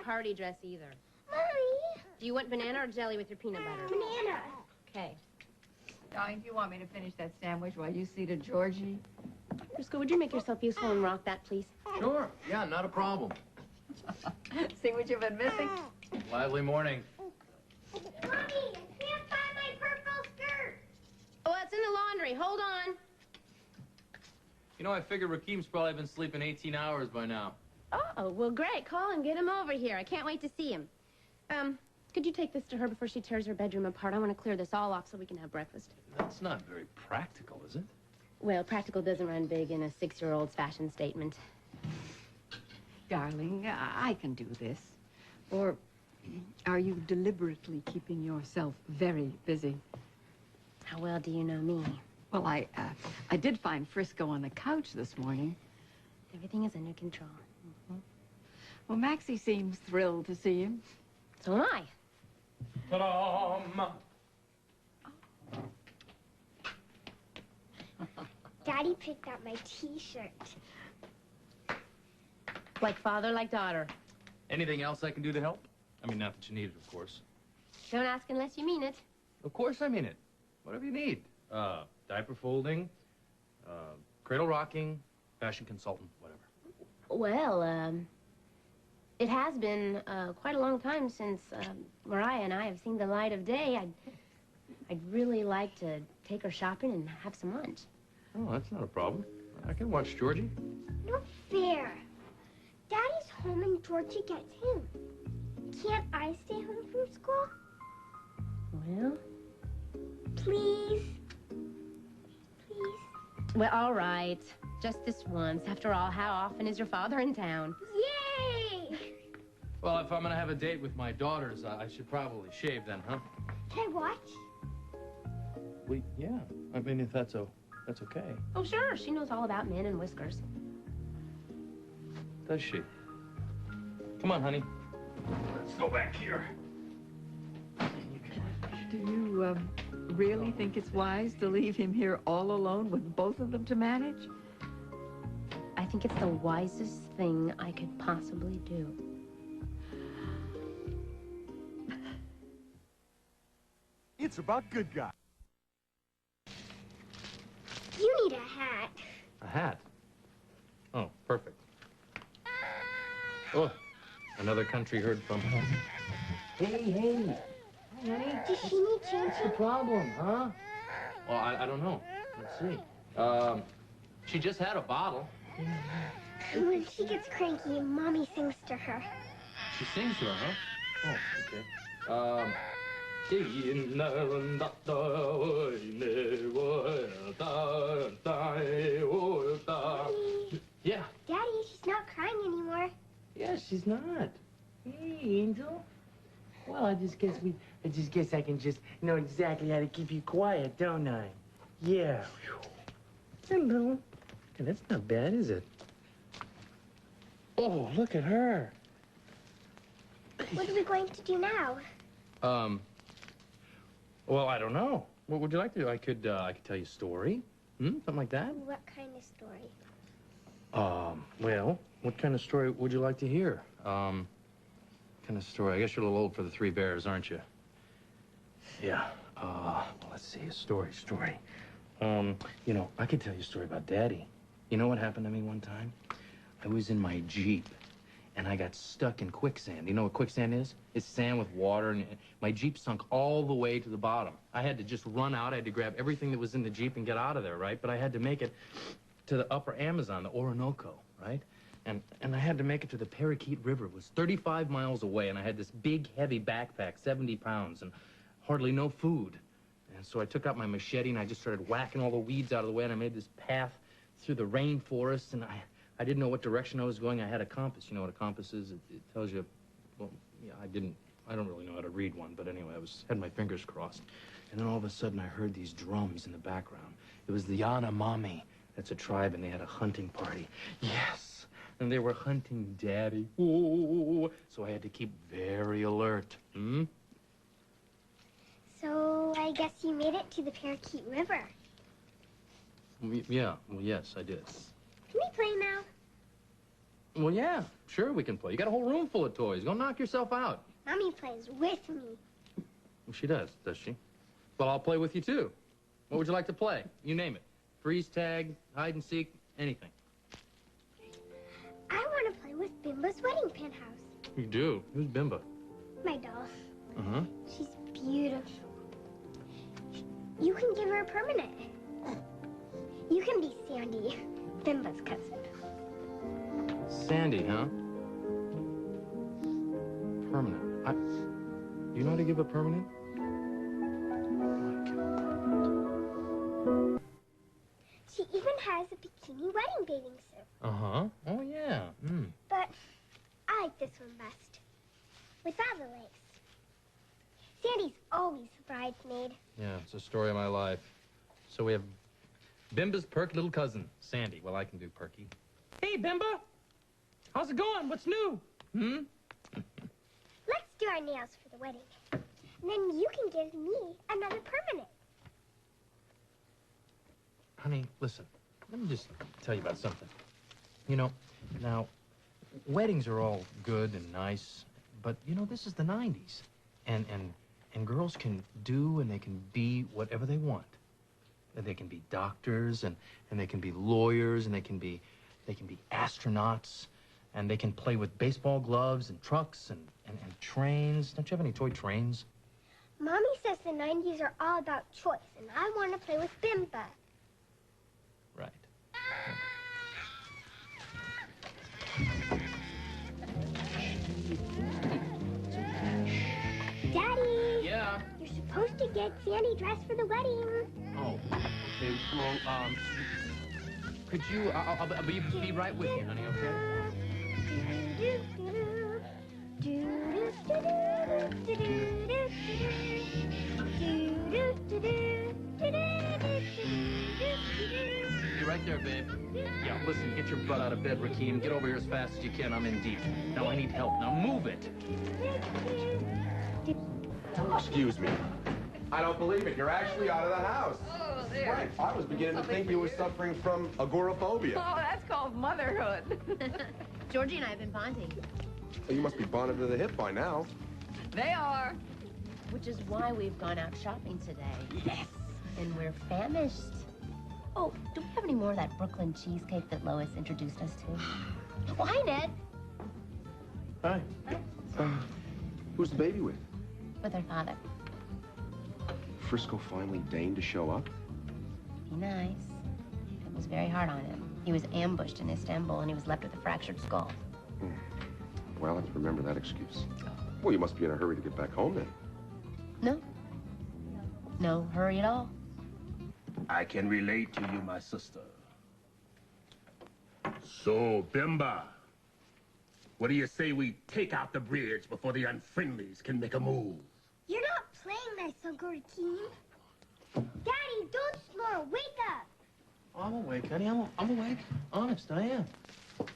party dress either. Mommy! Do you want banana or jelly with your peanut butter? Banana. Okay. Darling, do you want me to finish that sandwich while you see to Georgie? Frisco, would you make yourself useful and rock that, please? Sure. Yeah, not a problem. See what you've been missing? Lively morning. Mommy, I can't find my purple skirt. Oh, it's in the laundry. Hold on. You know, I figure Rakim's probably been sleeping 18 hours by now. Oh, well, great. Call him. Get him over here. I can't wait to see him. Could you take this to her before she tears her bedroom apart? I want to clear this all off so we can have breakfast. That's not very practical, is it? Well, practical doesn't run big in a 6-year-old's fashion statement. Darling, I can do this. Or are you deliberately keeping yourself very busy? How well do you know me? Well, I did find Frisco on the couch this morning. Everything is under control. Well, Maxie seems thrilled to see him. So am I. Ta-da! Daddy picked out my T-shirt. Like father, like daughter. Anything else I can do to help? I mean, not that you need it, of course. Don't ask unless you mean it. Of course I mean it. Whatever you need. Diaper folding, cradle rocking, fashion consultant, whatever. Well, it has been quite a long time since Mariah and I have seen the light of day. I'd really like to take her shopping and have some lunch. Oh, that's not a problem. I can watch Georgie. Not fair. Daddy's home and Georgie gets him. Can't I stay home from school? Well? Please? Please? Well, all right. Just this once. After all, how often is your father in town? Yay! Well, if I'm gonna have a date with my daughters, I should probably shave then, huh? Can I watch? Yeah. I mean, if that's okay. Oh, sure. She knows all about men and whiskers. Does she? Come on, honey. Let's go back here. Do you really think it's wise to leave him here all alone with both of them to manage? I think it's the wisest thing I could possibly do. It's about good guys. You need a hat. A hat? Oh, perfect. Oh, another country heard from. Hey. Hi, honey. Does she need What's the changing? problem, huh? Well, I don't know. Let's see. She just had a bottle. When she gets cranky, Mommy sings to her. She sings to her, huh? Oh, okay. Yeah. Daddy, she's not crying anymore. Yeah, she's not. Hey, Angel. Well, I just guess I can just know exactly how to keep you quiet, don't I? Yeah. Hello. Hey, that's not bad, is it? Oh, look at her. What are we going to do now? Well, I don't know. What would you like to do? I could tell you a story. Something like that? What kind of story? Well, what kind of story would you like to hear? Kind of story. I guess you're a little old for the Three Bears, aren't you? Yeah. Well, let's see, a story. You know, I could tell you a story about Daddy. You know what happened to me one time? I was in my Jeep, and I got stuck in quicksand. You know what quicksand is? It's sand with water, and my Jeep sunk all the way to the bottom. I had to just run out. I had to grab everything that was in the Jeep and get out of there, right? But I had to make it to the upper Amazon, the Orinoco, right? And I had to make it to the Parakeet River. It was 35 miles away, and I had this big, heavy backpack, 70 pounds, and hardly no food. And so I took out my machete, and I just started whacking all the weeds out of the way, and I made this path through the rainforest, and I didn't know what direction I was going. I had a compass. You know what a compass is? It tells you, well, yeah, I don't really know how to read one, but anyway, had my fingers crossed. And then all of a sudden, I heard these drums in the background. It was the Yanomami. That's a tribe, and they had a hunting party. Yes! And they were hunting Daddy. Ooh. So I had to keep very alert. So I guess you made it to the Parakeet River. Yeah, well, yes, I did. Can we play now? Well, yeah, sure we can play. You got a whole room full of toys. Go knock yourself out. Mommy plays with me. Well, she does she? Well, I'll play with you, too. What would you like to play? You name it. Freeze tag, hide and seek, anything. I want to play with Bimba's wedding penthouse. You do? Who's Bimba? My doll. Uh-huh. She's beautiful. You can give her a permanent. You can be Sandy, Bimba's cousin. Sandy, huh? Permanent. You know how to give a permanent? She even has a bikini wedding bathing suit. Uh-huh. Oh, yeah. But I like this one best. Without the lace. Sandy's always the bridesmaid. Yeah, it's the story of my life. So we have Bimba's perky little cousin, Sandy. Well, I can do perky. Hey, Bimba! How's it going? What's new? Let's do our nails for the wedding. And then you can give me another permanent. Honey, listen. Let me just tell you about something. You know, now, weddings are all good and nice, but, you know, this is the 90s. And girls can do and they can be whatever they want. And they can be doctors and they can be lawyers and they can be astronauts and they can play with baseball gloves and trucks and trains. Don't you have any toy trains? Mommy says the 90s are all about choice, and I want to play with Bimba. Right. Daddy! Yeah? You're supposed to get Sandy dressed for the wedding. Oh, okay. Well, could you, I'll be right with you, honey, okay? Be right there, babe. Yeah, listen, get your butt out of bed, Rakeem. Get over here as fast as you can. I'm in deep. Now, I need help. Now, move it. Excuse me. I don't believe it. You're actually out of the house. Oh, there. Right. I was beginning to think you were suffering from agoraphobia. Oh, that's called motherhood. Georgie and I have been bonding, You must be bonded to the hip by now. They are. which is why we've gone out shopping today. Yes. And we're famished. Oh, do we have any more of that Brooklyn cheesecake that Lois introduced us to? Oh, hi, Ned. Hi. Who's the baby with? With her father. Frisco finally deigned to show up? Be nice. It was very hard on him. He was ambushed in Istanbul, and he was left with a fractured skull. Well, let's remember that excuse. Well, you must be in a hurry to get back home then. No. No hurry at all. I can relate to you, my sister. So, Bimba, what do you say we take out the bridge before the unfriendlies can make a move? You're not playing nice, Uncle Rakeem. Daddy, don't snore. Wake up. I'm awake, honey. I'm awake. Honest, I am.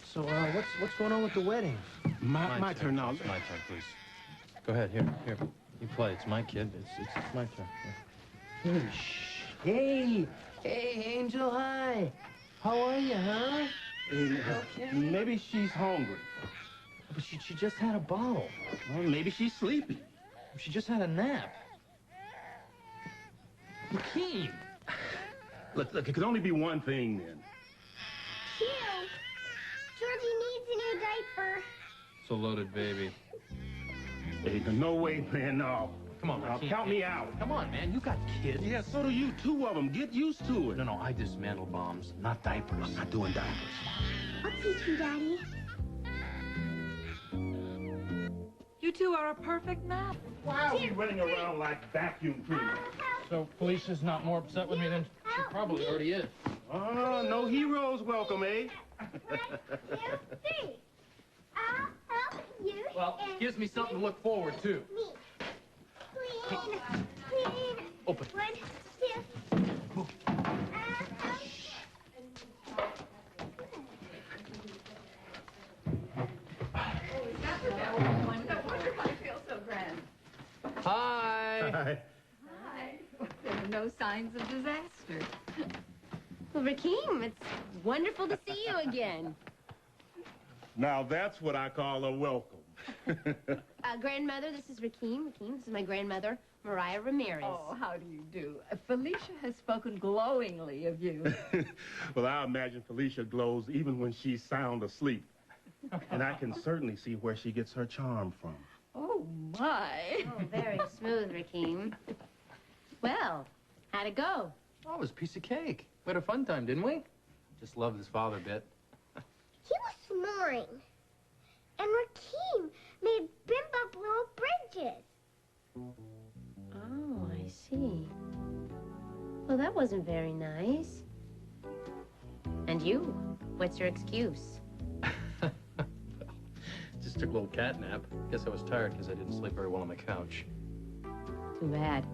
So, what's going on with the wedding? My turn now. It's my turn, please. Go ahead. Here. You play. It's my kid. It's my turn. Here. Hey, Angel, hi. How are you, huh? Maybe she's hungry. But she just had a bottle. Well, maybe she's sleepy. She just had a nap. Rakeem! Look, it could only be one thing then. Cute. Georgie needs a new diaper. It's a loaded baby. Hey, no way, man, no. Come on, Now, Rakeem. count me out. Come on, man. You got kids. Yeah, so do you. 2 of them. Get used to it. No, I dismantle bombs, not diapers. I'm not doing diapers. I'll teach you, Daddy. You two are a perfect match. Why are we running around like vacuum cleaners? So Felicia's not more upset with me than she probably already is. Oh, no heroes welcome, eh? 1, 2, 3. I'll help you. Well, and gives me something to look forward to. me. Clean. Open. 1, 2. I'll help. No wonder I feel so grand. Hi. Hi. Hi. There are no signs of disaster. Well, Rakeem, it's wonderful to see you again. Now that's what I call a welcome. Grandmother, this is Rakeem. Rakeem, this is my grandmother, Mariah Ramirez. Oh, how do you do? Felicia has spoken glowingly of you. Well, I imagine Felicia glows even when she's sound asleep. And I can certainly see where she gets her charm from. Oh, my. Oh, very smooth, Rakeem. Well, how'd it go? Oh, it was a piece of cake. We had a fun time, didn't we? Just loved his father a bit. He was snoring. And Rakeem made bimp up little bridges. Oh, I see. Well, that wasn't very nice. And you? What's your excuse? Just took a little cat nap. Guess I was tired because I didn't sleep very well on the couch. Too bad.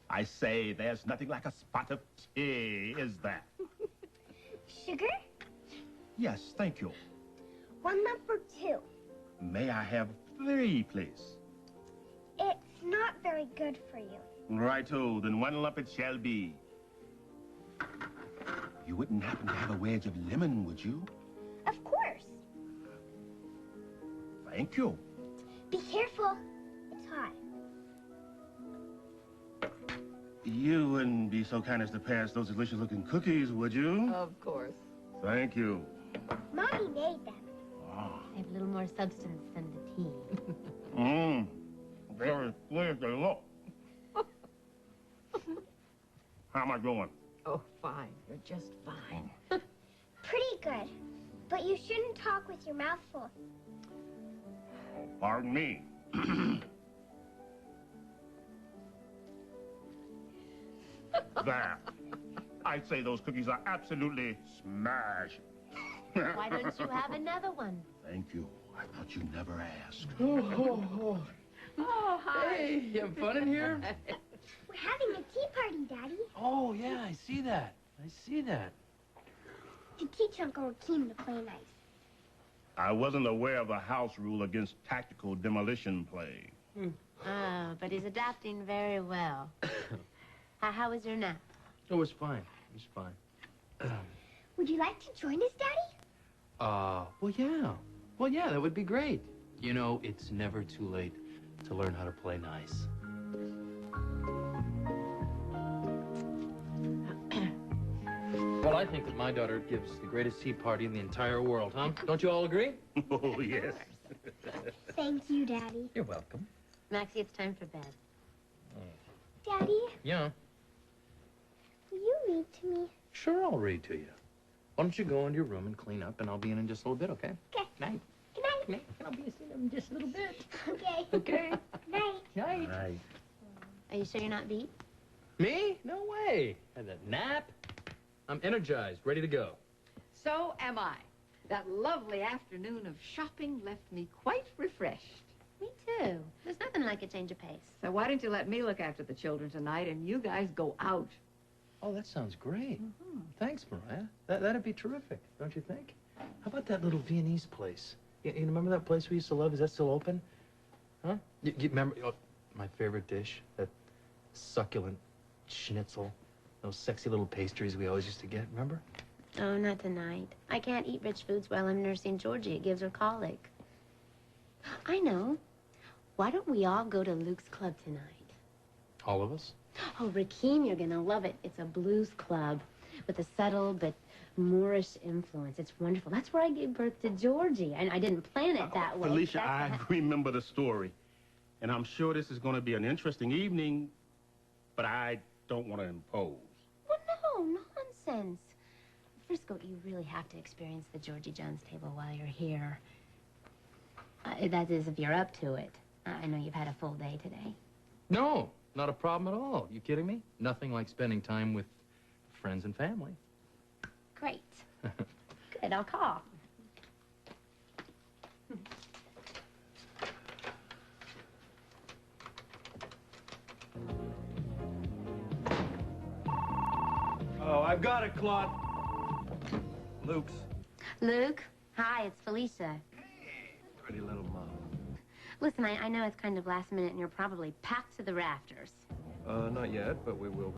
I say, there's nothing like a spot of tea, is there? Sugar? Yes, thank you. 1 lump or 2? May I have 3, please? It's not very good for you. Righto, then 1 lump it shall be. You wouldn't happen to have a wedge of lemon, would you? Of course. Thank you. Be careful. It's hot. You wouldn't be so kind as to pass those delicious-looking cookies, would you? Of course. Thank you. Mommy made them. They have a little more substance than the tea. Very clear they look. How am I doing? Oh, fine. You're just fine. Pretty good. But you shouldn't talk with your mouth full. Pardon me. There. I'd say those cookies are absolutely smash. Why don't you have another one? Thank you. I thought you'd never ask. Oh, hi. Hey, you having fun in here? We're having a tea party, Daddy. Oh, yeah, I see that. I see that. To teach Uncle Rakeem to play nice. I wasn't aware of the house rule against tactical demolition play. Oh, but he's adapting very well. How was your nap? It was fine. It was fine. Would you like to join us, Daddy? Well, yeah. Well, yeah, that would be great. You know, it's never too late to learn how to play nice. Well, I think that my daughter gives the greatest tea party in the entire world, huh? Don't you all agree? Oh, yes. Thank you, Daddy. You're welcome. Maxie, it's time for bed. Daddy, Yeah, will you read to me? sure, I'll read to you. Why don't you go into your room and clean up, and I'll be in just a little bit, okay? Okay. Night. Good night. Night. I'll be in just a little bit. Okay. Okay? Good night. Night. Right. Are you sure you're not beat? Me? No way. Had that nap. I'm energized, ready to go. So am I. That lovely afternoon of shopping left me quite refreshed. Me too. There's nothing like a change of pace. So why don't you let me look after the children tonight and you guys go out? Oh, that sounds great. Thanks, Mariah. That'd be terrific, don't you think? How about that little Viennese place? You remember that place we used to love? Is that still open? Huh? You remember my favorite dish? That succulent schnitzel. Those sexy little pastries we always used to get, remember? Oh, not tonight. I can't eat rich foods while I'm nursing Georgie. It gives her colic. I know. Why don't we all go to Luke's club tonight? All of us? Oh, Rakeem, you're gonna love it. It's a blues club with a subtle but Moorish influence. It's wonderful. That's where I gave birth to Georgie, and I didn't plan it that way. Felicia, That's I remember the story. And I'm sure this is going to be an interesting evening, but I don't want to impose. Well, no, nonsense. Frisco, you really have to experience the Georgie Jones table while you're here. That is, if you're up to it. I know you've had a full day today. No, not a problem at all. You kidding me? Nothing like spending time with friends and family. Great. Good, I'll call. Oh, I've got it, Claude. Luke's. Luke, hi, it's Felicia. Pretty little mom. Listen, I know it's kind of last minute and you're probably packed to the rafters. Not yet, but we will.